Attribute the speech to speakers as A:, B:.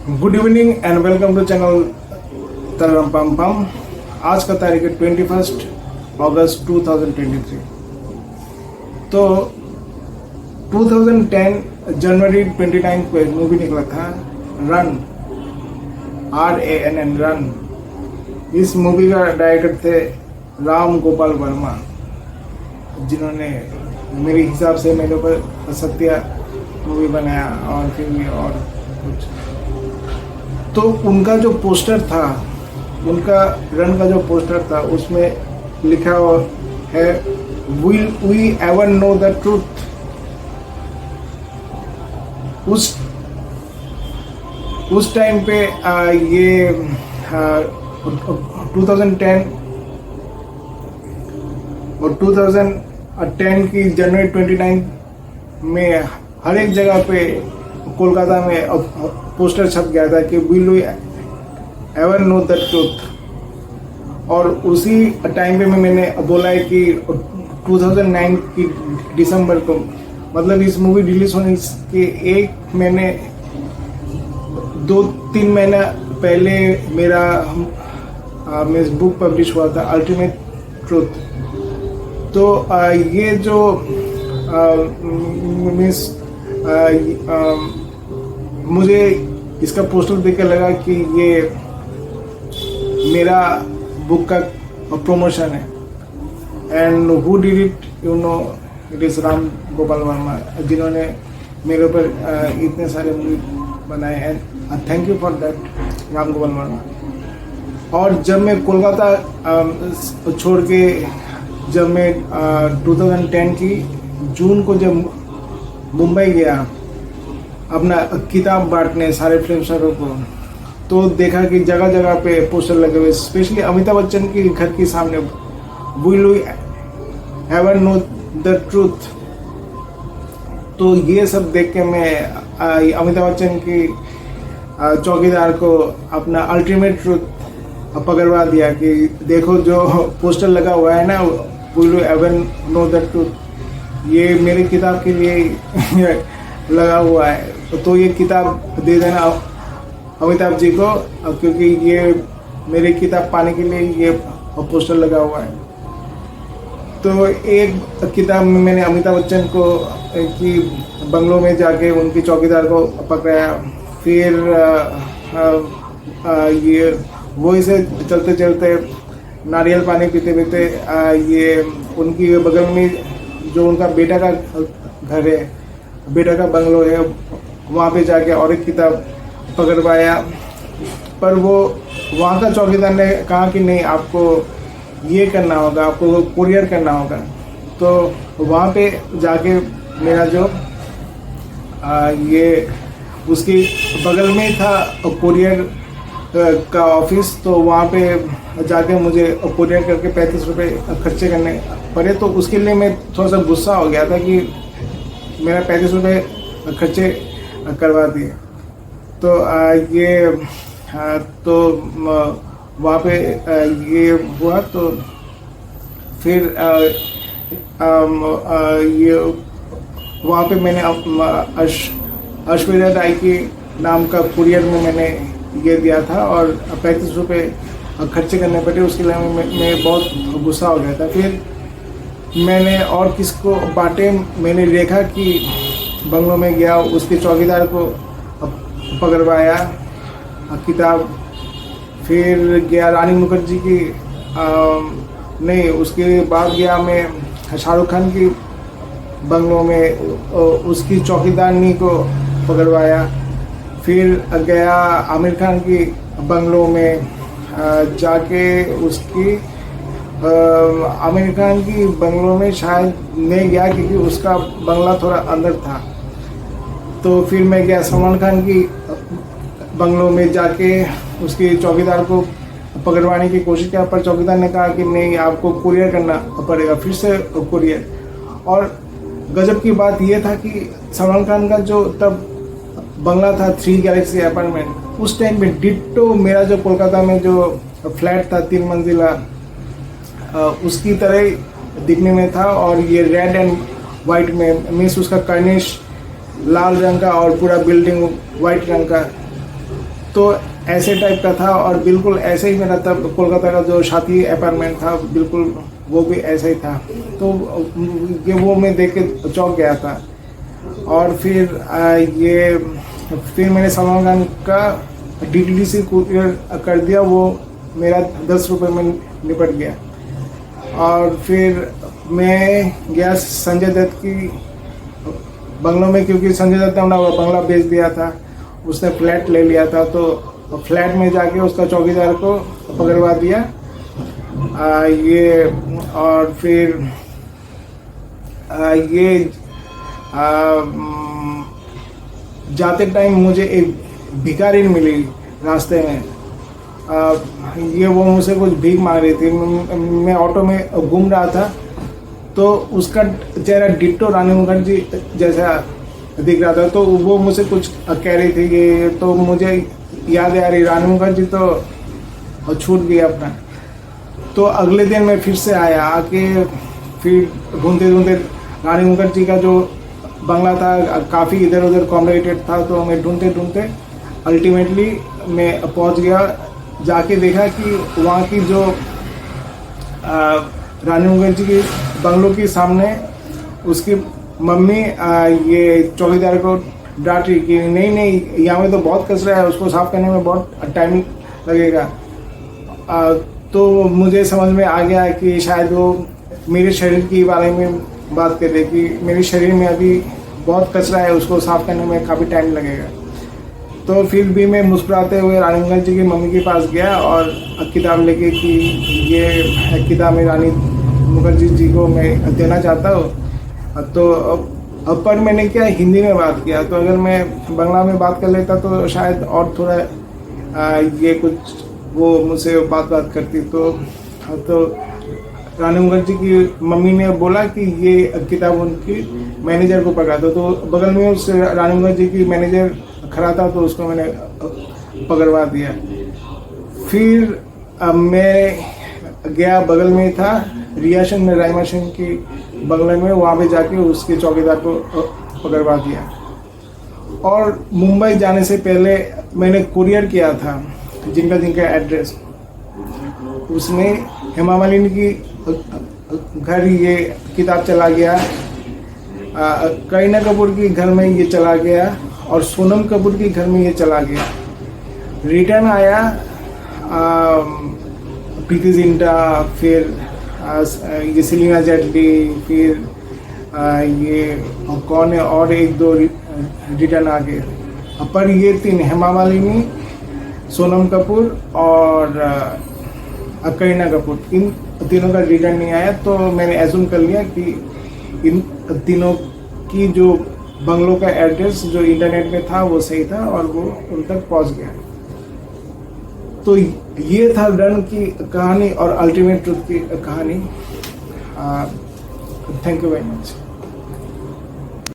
A: Good evening and welcome to channel तरम पम पम। आज का तारीख है 21 अगस्त 2023। तो 2010 जनवरी 29 को एक मूवी निकला था रन, RANN रन। इस मूवी का डायरेक्टर थे राम गोपाल वर्मा, जिन्होंने मेरे हिसाब से मेरे ऊपर सत्या मूवी बनाया और फिर भी और कुछ। तो उनका जो पोस्टर था, उनका रन का जो पोस्टर था, उसमें लिखा हुआ है will we ever know the truth. उस टाइम पे ये 2010 और 2010 की जनवरी 29 में हर एक जगह पे कोलकाता में पोस्टर छप गया था कि will we ever know the truth. और उसी टाइम पे मैंने बोला है कि 2009 की दिसंबर को, मतलब इस मूवी रिलीज होने के एक महीने 2-3 महीना पहले मेरा मिस बुक पब्लिश हुआ था अल्टीमेट ट्रूथ। तो ये जो मिस मुझे इसका पोस्टर देख कर लगा कि ये मेरा बुक का प्रमोशन है। And who did it, you know, it is Ram Gopal Verma, जिन्होंने मेरे ऊपर इतने सारे मूवी बनाए। And thank you for that Ram Gopal Verma. और जब मैं कोलकाता छोड़ के, जब मैं 2010 की जून को जब मुंबई गया अपना किताब बांटने सारे फिल्म स्टारों को, तो देखा कि जगह जगह पे पोस्टर लगे हुए, स्पेशली अमिताभ बच्चन के घर के सामने, will we ever know the truth. तो ये सब देख के मैं अमिताभ बच्चन की चौकीदार को अपना अल्टीमेट ट्रूथ पकड़वा दिया कि देखो जो पोस्टर लगा हुआ है ना, will we ever know the truth, ये मेरी किताब के लिए लगा हुआ है। तो ये किताब दे देना अमिताभ जी को, क्योंकि ये मेरी किताब पाने के लिए ये पोस्टर लगा हुआ है। तो एक किताब में मैंने अमिताभ बच्चन को की बंगलों में जाके उनकी चौकीदार को पकड़ाया। फिर ये वो इसे चलते चलते नारियल पानी पीते पीते ये उनकी बगल में जो उनका बेटा का घर है, बेटा का बंगलो है, वहाँ पे जाके और एक किताब पकड़वाया। पर वो वहाँ का चौकीदार ने कहा कि नहीं, आपको ये करना होगा, आपको कुरियर करना होगा। तो वहाँ पे जाके मेरा जो ये उसकी बगल में था कुरियर का ऑफिस, तो वहाँ पे जाके मुझे कुरियर करके 35 रुपये खर्चे करने पड़े। तो उसके लिए मैं थोड़ा सा गुस्सा हो गया था कि मेरा 35 रुपये खर्चे करवा दिए। तो ये तो वहाँ पे ये हुआ। तो फिर ये वहाँ पे मैंने ऐश्वर्या राय के नाम का कुरियर में मैंने ये दिया था और 35 रुपये खर्चे करने पड़े। उसके लिए मैं बहुत गुस्सा हो गया था। फिर मैंने और किसको बांटे, मैंने देखा कि बंगलों में गया, उसके चौकीदार को पकड़वाया किताब। फिर गया रानी मुखर्जी की नहीं, उसके बाद गया मैं शाहरुख खान की बंगलों में, उसकी चौकीदारनी को पकड़वाया। फिर गया आमिर खान की बंगलों में जाके उसकी आमिर खान की बंगलों में शायद नहीं गया क्योंकि उसका बंगला थोड़ा अंदर था। तो फिर मैं गया सलमान खान की बंगलों में जाके उसके चौकीदार को पकड़वाने की कोशिश किया, पर चौकीदार ने कहा कि नहीं, आपको कुरियर करना पड़ेगा। फिर से कुरियर। और गजब की बात यह था कि सलमान खान का जो तब बंगला था 3 गैलेक्सी अपार्टमेंट, उस टाइम में डिट्टो मेरा जो कोलकाता में जो फ्लैट था 3 मंजिला, उसकी तरह दिखने में था। और ये रेड एंड वाइट में, मीन्स उसका कर्निश लाल रंग का और पूरा बिल्डिंग वाइट रंग का। तो ऐसे टाइप का था, और बिल्कुल ऐसे ही मेरा तब कोलकाता का जो साथी अपार्टमेंट था बिल्कुल वो भी ऐसा ही था। तो ये वो मैं देख के चौंक गया था। और फिर मैंने सलमान खान का DTDC कुरियर कर दिया, वो मेरा 10 रुपये में निपट गया। और फिर मैं गया संजय दत्त की बंगलों में, क्योंकि संजय दत्त ने अपना बंगला बेच दिया था, उसने फ्लैट ले लिया था। तो फ्लैट में जाके उसका चौकीदार को पकड़वा दिया। और फिर जाते टाइम मुझे एक भिखारी मिली रास्ते में। वो मुझसे कुछ भीख मांग रही थी। मैं ऑटो में घूम रहा था, तो उसका चेहरा डिट्टो रानी मुखर्जी जैसा दिख रहा था। तो वो मुझसे कुछ कह रही थी कि, तो मुझे याद है यार रानी मुखर्जी तो छूट गई अपना। तो अगले दिन मैं फिर से आया, आके फिर ढूंढते ढूंढते रानी मुखर्जी का जो बंगला था काफ़ी इधर उधर कॉम्प्लिकेटेड था, तो मैं ढूंढते ढूंढते अल्टीमेटली मैं पहुंच गया। जाके देखा कि वहाँ की जो रानी मुखर्जी की बंगलों के सामने उसकी मम्मी ये चौकीदार को डांट रही कि नहीं यहाँ में तो बहुत कचरा है, उसको साफ करने में बहुत टाइम लगेगा। तो मुझे समझ में आ गया कि शायद वो मेरे शरीर के बारे में बात कर रहे कि मेरे शरीर में अभी बहुत कचरा है, उसको साफ करने में काफ़ी टाइम लगेगा। तो फिर भी मैं मुस्कुराते हुए रानी मुखर्जी की मम्मी के पास गया और किताब लेके कि ये किताब मैं रानी मुखर्जी जी को मैं देना चाहता हूँ। तो पर मैंने क्या हिंदी में बात किया, तो अगर मैं बांग्ला में बात कर लेता तो शायद और थोड़ा ये कुछ वो मुझसे बात करती। तो रानी मुखर्जी की मम्मी ने बोला कि ये किताब उनकी मैनेजर को पकड़ा दो। तो बगल में उस रानी मुखर्जी की मैनेजर खड़ा था, तो उसको मैंने पकड़वा दिया। फिर मैं गया, बगल में था रियाशन में राइमा सिंह की बंगले में, वहाँ पे जाके उसके चौकीदार को पकड़वा दिया। और मुंबई जाने से पहले मैंने कुरियर किया था जिनका एड्रेस, उसमें हेमा मालिनी की घर ये किताब चला गया, करीना कपूर की घर में ये चला गया, और सोनम कपूर के घर में ये चला गया। रिटर्न आया प्रीति जिंटा, फिर ये सलीना जेटली, फिर ये कौन है और एक दो रिटर्न आ गए। पर ये तीन हेमा मालिनी, सोनम कपूर और करीना कपूर, इन तीनों का रिटर्न नहीं आया। तो मैंने एज्यूम कर लिया कि इन तीनों की जो बंगलों का एड्रेस जो इंटरनेट में था वो सही था और वो उन तक पहुंच गया। तो ये था रन की कहानी और अल्टीमेट ट्रुथ की कहानी। Thank you very much.